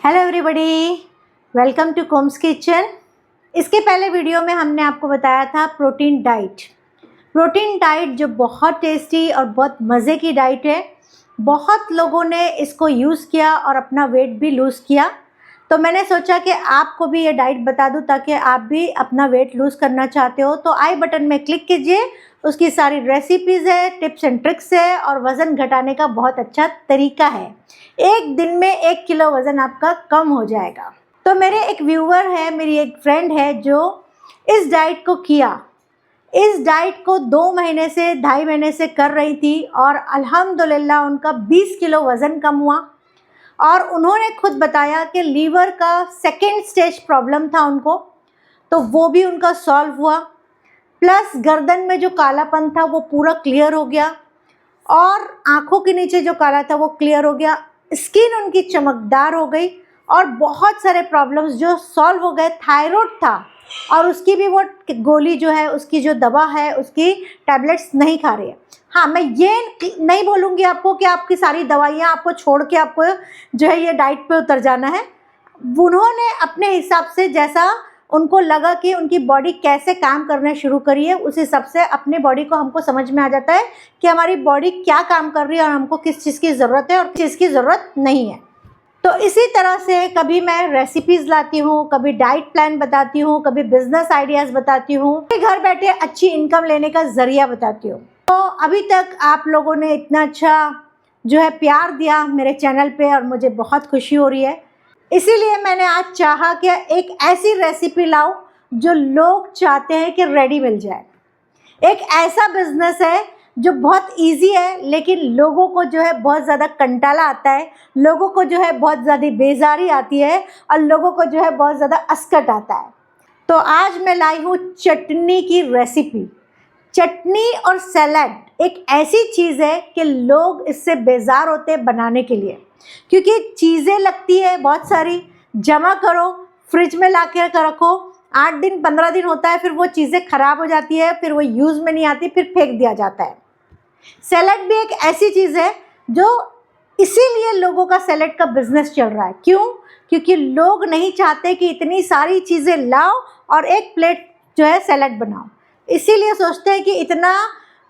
Hello everybody, welcome to Kom's kitchen. इसके पहले video में हमने आपको बताया था प्रोटीन डाइट जो बहुत टेस्टी और बहुत मज़े की डाइट है। बहुत लोगों ने इसको यूज़ किया और अपना वेट भी लूज़ किया। तो मैंने सोचा कि आपको भी ये डाइट बता दूं ताकि आप भी अपना वेट लूज़ करना चाहते हो तो आई बटन में क्लिक कीजिए। उसकी सारी रेसिपीज़ है, टिप्स एंड ट्रिक्स है और वज़न घटाने का बहुत अच्छा तरीका है। एक दिन में 1 किलो वज़न आपका कम हो जाएगा। तो मेरे एक व्यूवर है, मेरी एक फ्रेंड है जो इस डाइट को किया। इस डाइट को 2 महीने से 2.5 महीने से कर रही थी और अल्हम्दुलिल्लाह उनका 20 किलो वज़न कम हुआ। और उन्होंने खुद बताया कि लीवर का सेकेंड स्टेज प्रॉब्लम था उनको, तो वो भी उनका सॉल्व हुआ। प्लस गर्दन में जो कालापन था वो पूरा क्लियर हो गया और आँखों के नीचे जो काला था वो क्लियर हो गया। स्किन उनकी चमकदार हो गई और बहुत सारे प्रॉब्लम्स जो सॉल्व हो गए। थायराइड था और उसकी भी वो गोली जो है, उसकी जो दवा है, उसकी टैबलेट्स नहीं खा रही है। हाँ, मैं ये नहीं बोलूँगी आपको कि आपकी सारी दवाइयाँ आपको छोड़ के आपको जो है ये डाइट पे उतर जाना है। उन्होंने अपने हिसाब से जैसा उनको लगा कि उनकी बॉडी कैसे काम करना शुरू करी है, उस हिसाब से अपने बॉडी को हमको समझ में आ जाता है कि हमारी बॉडी क्या काम कर रही है और हमको किस चीज़ की ज़रूरत है और किस चीज़ की ज़रूरत नहीं है। तो इसी तरह से कभी मैं रेसिपीज़ लाती हूँ, कभी डाइट प्लान बताती हूँ, कभी बिजनेस आइडियाज़ बताती हूँ, घर बैठे अच्छी इनकम लेने का ज़रिया बताती हूँ। तो अभी तक आप लोगों ने इतना अच्छा जो है प्यार दिया मेरे चैनल पे और मुझे बहुत खुशी हो रही है। इसीलिए मैंने आज चाहा कि एक ऐसी रेसिपी लाऊं जो लोग चाहते हैं कि रेडी मिल जाए। एक ऐसा बिजनेस है जो बहुत इजी है लेकिन लोगों को जो है बहुत ज़्यादा कंटाला आता है, लोगों को जो है बहुत ज़्यादा बेजारी आती है और लोगों को जो है बहुत ज़्यादा अस्कट आता है। तो आज मैं लाई हूँ चटनी की रेसिपी। चटनी और सैलड एक ऐसी चीज़ है कि लोग इससे बेजार होते हैं बनाने के लिए, क्योंकि चीज़ें लगती है बहुत सारी, जमा करो, फ्रिज में ला के रखो, 8 दिन 15 दिन होता है, फिर वो चीज़ें ख़राब हो जाती है, फिर वो यूज़ में नहीं आती, फिर फेंक दिया जाता है। सैलड भी एक ऐसी चीज़ है जो इसीलिए लोगों का सैलड का बिजनेस चल रहा है। क्यों? क्योंकि लोग नहीं चाहते कि इतनी सारी चीज़ें लाओ और एक प्लेट जो है सैलड बनाओ। इसीलिए सोचते हैं कि इतना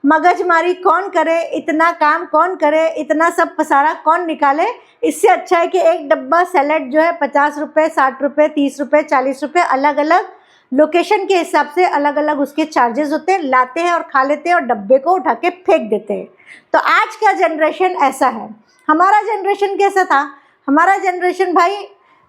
मगजमारी कौन करे, इतना काम कौन करे, इतना सब पसारा कौन निकाले। इससे अच्छा है कि एक डब्बा सैलड जो है 50 रुपये, 60 रुपये, 30 रुपये, 40 रुपये, अलग अलग लोकेशन के हिसाब से अलग अलग उसके चार्जेस होते हैं, लाते हैं और खा लेते हैं और डब्बे को उठा के फेंक देते हैं। तो आज का जनरेशन ऐसा है। हमारा जनरेशन कैसा था? हमारा जनरेशन भाई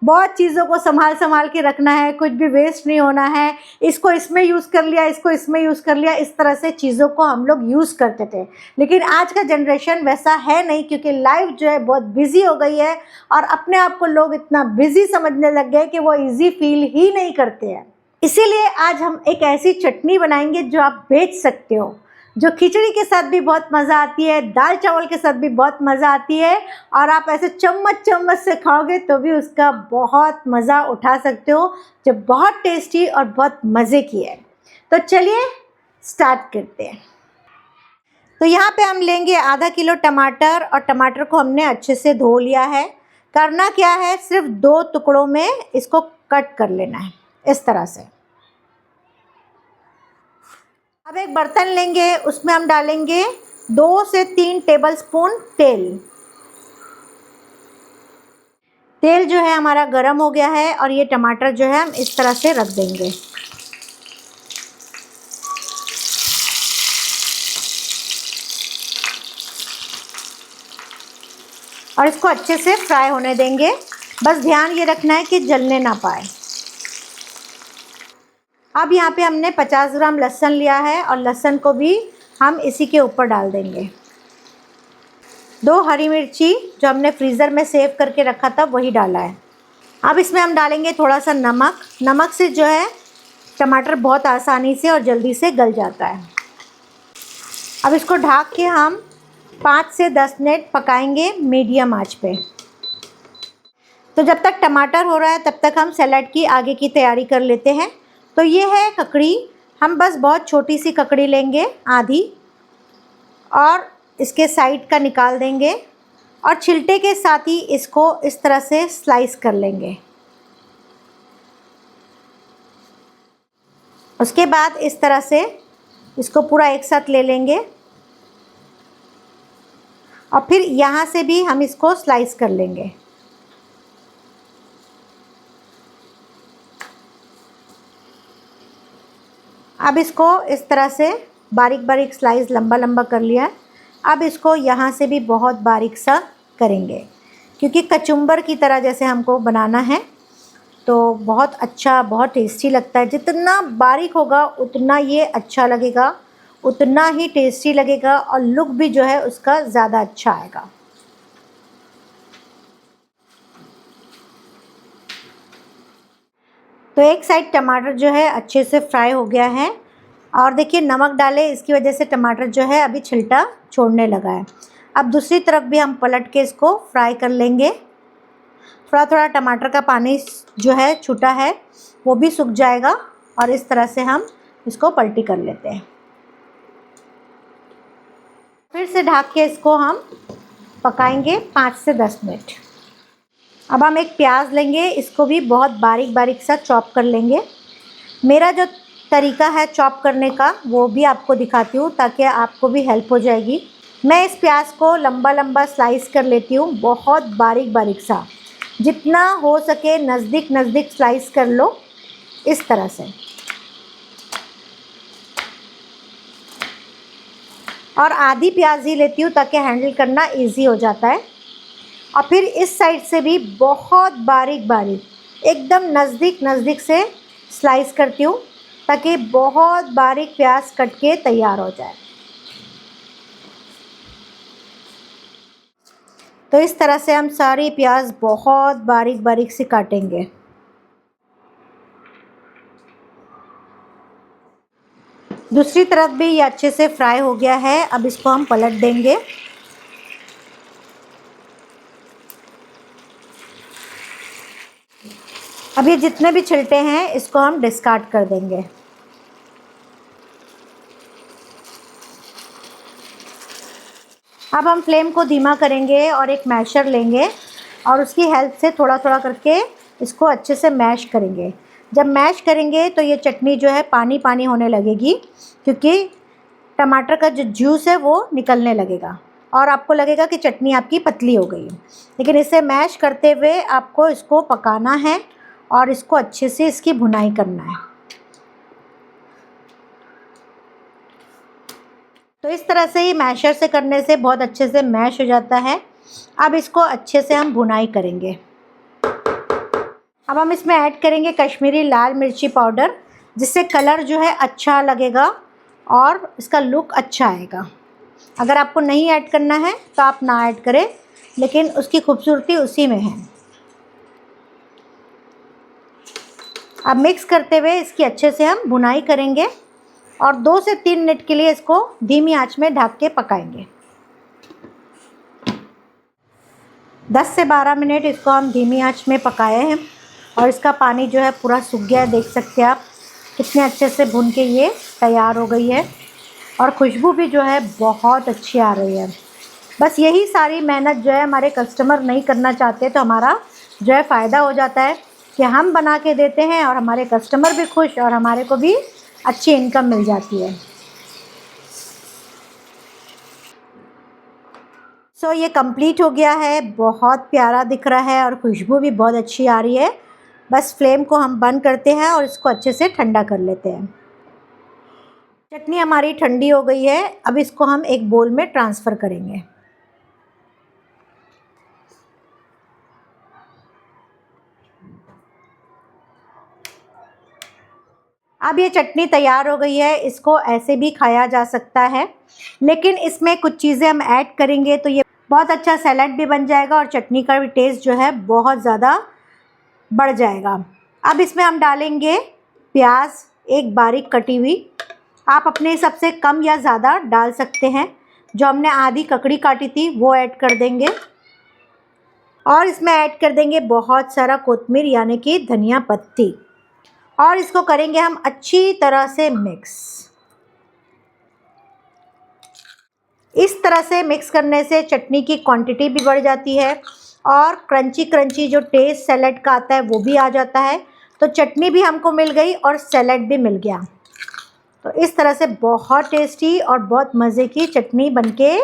बहुत चीज़ों को संभाल के रखना है, कुछ भी वेस्ट नहीं होना है, इसको इसमें यूज़ कर लिया, इसको इसमें यूज़ कर लिया, इस तरह से चीज़ों को हम लोग यूज़ करते थे। लेकिन आज का जनरेशन वैसा है नहीं, क्योंकि लाइफ जो है बहुत बिजी हो गई है और अपने आप को लोग इतना बिजी समझने लग गए कि वो इजी फील ही नहीं करते हैं। इसीलिए आज हम एक ऐसी चटनी बनाएंगे जो आप बेच सकते हो, जो खिचड़ी के साथ भी बहुत मज़ा आती है, दाल चावल के साथ भी बहुत मज़ा आती है और आप ऐसे चम्मच से खाओगे तो भी उसका बहुत मज़ा उठा सकते हो, जो बहुत टेस्टी और बहुत मज़े की है। तो चलिए स्टार्ट करते हैं। तो यहाँ पे हम लेंगे आधा किलो टमाटर और टमाटर को हमने अच्छे से धो लिया है। करना क्या है, सिर्फ 2 टुकड़ों में इसको कट कर लेना है इस तरह से। अब एक बर्तन लेंगे, उसमें हम डालेंगे 2 से 3 टेबलस्पून तेल। तेल जो है हमारा गरम हो गया है और ये टमाटर जो है हम इस तरह से रख देंगे। और इसको अच्छे से फ्राई होने देंगे। बस ध्यान ये रखना है कि जलने ना पाए। अब यहाँ पे हमने 50 ग्राम लहसुन लिया है और लहसुन को भी हम इसी के ऊपर डाल देंगे। 2 हरी मिर्ची जो हमने फ्रीज़र में सेव करके रखा था वही डाला है। अब इसमें हम डालेंगे थोड़ा सा नमक। नमक से जो है टमाटर बहुत आसानी से और जल्दी से गल जाता है। अब इसको ढक के हम 5 से 10 मिनट पकाएंगे मीडियम आंच पे। तो जब तक टमाटर हो रहा है तब तक हम सैलड की आगे की तैयारी कर लेते हैं। तो ये है ककड़ी। हम बस बहुत छोटी सी ककड़ी लेंगे, आधी, और इसके साइड का निकाल देंगे और छिलटे के साथ ही इसको इस तरह से स्लाइस कर लेंगे। उसके बाद इस तरह से इसको पूरा एक साथ ले लेंगे और फिर यहाँ से भी हम इसको स्लाइस कर लेंगे। अब इसको इस तरह से बारीक बारीक स्लाइस लंबा लंबा कर लिया। अब इसको यहाँ से भी बहुत बारीक सा करेंगे, क्योंकि कचुम्बर की तरह जैसे हमको बनाना है, तो बहुत अच्छा, बहुत टेस्टी लगता है। जितना बारीक होगा उतना ये अच्छा लगेगा, उतना ही टेस्टी लगेगा और लुक भी जो है उसका ज़्यादा अच्छा आएगा। तो एक साइड टमाटर जो है अच्छे से फ्राई हो गया है और देखिए नमक डाले, इसकी वजह से टमाटर जो है अभी छिलटा छोड़ने लगा है। अब दूसरी तरफ भी हम पलट के इसको फ्राई कर लेंगे। थोड़ा थोड़ा टमाटर का पानी जो है छूटा है वो भी सूख जाएगा और इस तरह से हम इसको पलटी कर लेते हैं। फिर से ढक के इसको हम पकाएंगे 5 से 10 मिनट। अब हम एक प्याज लेंगे, इसको भी बहुत बारीक बारीक सा चॉप कर लेंगे। मेरा जो तरीका है चॉप करने का वो भी आपको दिखाती हूँ ताकि आपको भी हेल्प हो जाएगी। मैं इस प्याज को लंबा लंबा स्लाइस कर लेती हूँ, बहुत बारीक बारीक सा, जितना हो सके नज़दीक नज़दीक स्लाइस कर लो इस तरह से। और आधी प्याज ही लेती हूँ ताकि हैंडल करना इजी हो जाता है। और फिर इस साइड से भी बहुत बारीक बारीक एकदम नज़दीक नज़दीक से स्लाइस करती हूँ ताकि बहुत बारीक प्याज कट के तैयार हो जाए। तो इस तरह से हम सारी प्याज बहुत बारीक बारीक से काटेंगे। दूसरी तरफ भी ये अच्छे से फ्राई हो गया है। अब इसको हम पलट देंगे। अब ये जितने भी छिलटे हैं इसको हम डिस्कार्ड कर देंगे। अब हम फ्लेम को धीमा करेंगे और एक मैशर लेंगे और उसकी हेल्प से थोड़ा थोड़ा करके इसको अच्छे से मैश करेंगे। जब मैश करेंगे तो ये चटनी जो है पानी पानी होने लगेगी, क्योंकि टमाटर का जो जूस है वो निकलने लगेगा और आपको लगेगा कि चटनी आपकी पतली हो गई है। लेकिन इसे मैश करते हुए आपको इसको पकाना है और इसको अच्छे से इसकी भुनाई करना है। तो इस तरह से ही मैशर से करने से बहुत अच्छे से मैश हो जाता है। अब इसको अच्छे से हम भुनाई करेंगे। अब हम इसमें ऐड करेंगे कश्मीरी लाल मिर्ची पाउडर, जिससे कलर जो है अच्छा लगेगा और इसका लुक अच्छा आएगा। अगर आपको नहीं ऐड करना है तो आप ना ऐड करें, लेकिन उसकी खूबसूरती उसी में है। अब मिक्स करते हुए इसकी अच्छे से हम भुनाई करेंगे और 2 से 3 मिनट के लिए इसको धीमी आंच में ढक के पकाएंगे। 10 से 12 मिनट इसको हम धीमी आंच में पकाए हैं और इसका पानी जो है पूरा सूख गया है। देख सकते हैं आप कितने अच्छे से भुन के ये तैयार हो गई है और खुशबू भी जो है बहुत अच्छी आ रही है। बस यही सारी मेहनत जो है हमारे कस्टमर नहीं करना चाहते, तो हमारा जो है फ़ायदा हो जाता है कि हम बना के देते हैं और हमारे कस्टमर भी खुश और हमारे को भी अच्छी इनकम मिल जाती है। सो ये कंप्लीट हो गया है, बहुत प्यारा दिख रहा है और खुशबू भी बहुत अच्छी आ रही है। बस फ्लेम को हम बंद करते हैं और इसको अच्छे से ठंडा कर लेते हैं। चटनी हमारी ठंडी हो गई है। अब इसको हम एक बोल में ट्रांसफ़र करेंगे। अब ये चटनी तैयार हो गई है। इसको ऐसे भी खाया जा सकता है, लेकिन इसमें कुछ चीज़ें हम ऐड करेंगे तो ये बहुत अच्छा सैलड भी बन जाएगा और चटनी का भी टेस्ट जो है बहुत ज़्यादा बढ़ जाएगा। अब इसमें हम डालेंगे प्याज, एक बारीक कटी हुई। आप अपने हिसाब से कम या ज़्यादा डाल सकते हैं। जो हमने आधी ककड़ी काटी थी वो ऐड कर देंगे और इसमें ऐड कर देंगे बहुत सारा कोतमीर यानी कि धनिया पत्ती और इसको करेंगे हम अच्छी तरह से मिक्स। इस तरह से मिक्स करने से चटनी की क्वांटिटी भी बढ़ जाती है और क्रंची क्रंची जो टेस्ट सैलेड का आता है वो भी आ जाता है। तो चटनी भी हमको मिल गई और सैलेड भी मिल गया। तो इस तरह से बहुत टेस्टी और बहुत मज़े की चटनी बनके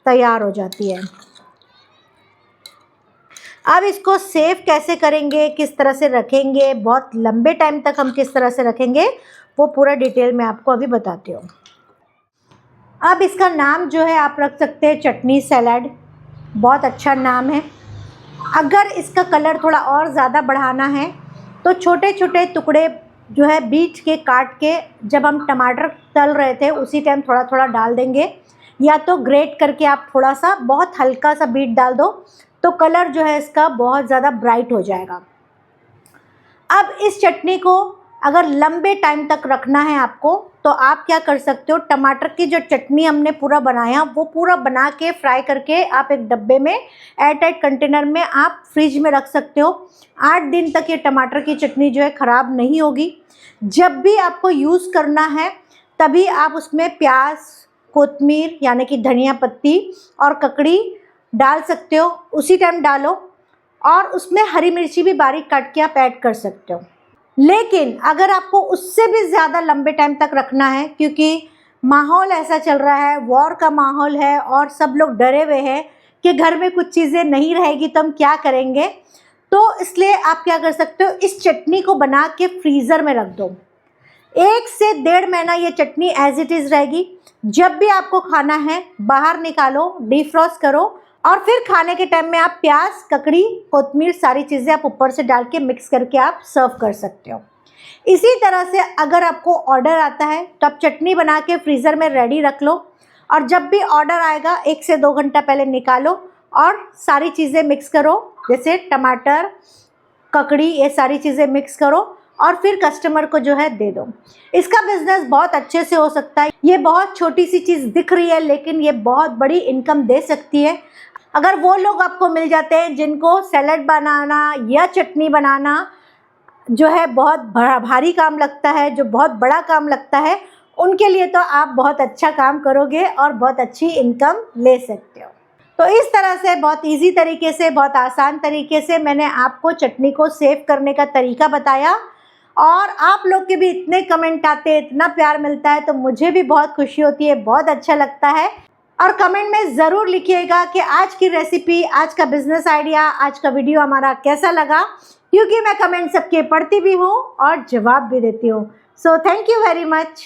तैयार हो जाती है। अब इसको सेव कैसे करेंगे, किस तरह से रखेंगे, बहुत लंबे टाइम तक हम किस तरह से रखेंगे, वो पूरा डिटेल में आपको अभी बताती हूँ। अब इसका नाम जो है आप रख सकते हैं चटनी सैलेड, बहुत अच्छा नाम है। अगर इसका कलर थोड़ा और ज़्यादा बढ़ाना है तो छोटे छोटे टुकड़े जो है बीच के काट के, जब हम टमाटर तल रहे थे उसी टाइम थोड़ा थोड़ा डाल देंगे, या तो ग्रेट करके आप थोड़ा सा बहुत हल्का सा बीट डाल दो तो कलर जो है इसका बहुत ज़्यादा ब्राइट हो जाएगा। अब इस चटनी को अगर लंबे टाइम तक रखना है आपको तो आप क्या कर सकते हो, टमाटर की जो चटनी हमने पूरा बनाया वो पूरा बना के फ्राई करके आप एक डब्बे में एयर टाइट कंटेनर में आप फ्रिज में रख सकते हो। 8 दिन तक ये टमाटर की चटनी जो है ख़राब नहीं होगी। जब भी आपको यूज़ करना है तभी आप उसमें प्याज, कोतमीर यानी कि धनिया पत्ती और ककड़ी डाल सकते हो, उसी टाइम डालो। और उसमें हरी मिर्ची भी बारीक काट के आप ऐड कर सकते हो। लेकिन अगर आपको उससे भी ज़्यादा लंबे टाइम तक रखना है, क्योंकि माहौल ऐसा चल रहा है, वॉर का माहौल है और सब लोग डरे हुए हैं कि घर में कुछ चीज़ें नहीं रहेगी तो हम क्या करेंगे, तो इसलिए आप क्या कर सकते हो, इस चटनी को बना के फ्रीज़र में रख दो। 1 से 1.5 महीना ये चटनी एज इट इज़ रहेगी। जब भी आपको खाना है बाहर निकालो, डीफ्रॉस्ट करो और फिर खाने के टाइम में आप प्याज, ककड़ी, कोतमीर सारी चीज़ें आप ऊपर से डाल के मिक्स करके आप सर्व कर सकते हो। इसी तरह से अगर आपको ऑर्डर आता है तो आप चटनी बना के फ्रीज़र में रेडी रख लो और जब भी ऑर्डर आएगा 1 से 2 घंटा पहले निकालो और सारी चीज़ें मिक्स करो, जैसे टमाटर, ककड़ी, ये सारी चीज़ें मिक्स करो और फिर कस्टमर को जो है दे दो। इसका बिजनेस बहुत अच्छे से हो सकता है। ये बहुत छोटी सी चीज़ दिख रही है लेकिन ये बहुत बड़ी इनकम दे सकती है। अगर वो लोग आपको मिल जाते हैं जिनको सैलेड बनाना या चटनी बनाना जो है बहुत भारी काम लगता है, जो बहुत बड़ा काम लगता है, उनके लिए तो आप बहुत अच्छा काम करोगे और बहुत अच्छी इनकम ले सकते हो। तो इस तरह से बहुत इजी तरीके से, बहुत आसान तरीके से मैंने आपको चटनी को सेव करने का तरीका बताया और आप लोग के भी इतने कमेंट आते हैं, इतना प्यार मिलता है तो मुझे भी बहुत खुशी होती है, बहुत अच्छा लगता है। और कमेंट में ज़रूर लिखिएगा कि आज की रेसिपी, आज का बिजनेस आइडिया, आज का वीडियो हमारा कैसा लगा, क्योंकि मैं कमेंट सबके पढ़ती भी हूँ और जवाब भी देती हूँ। So thank you very much.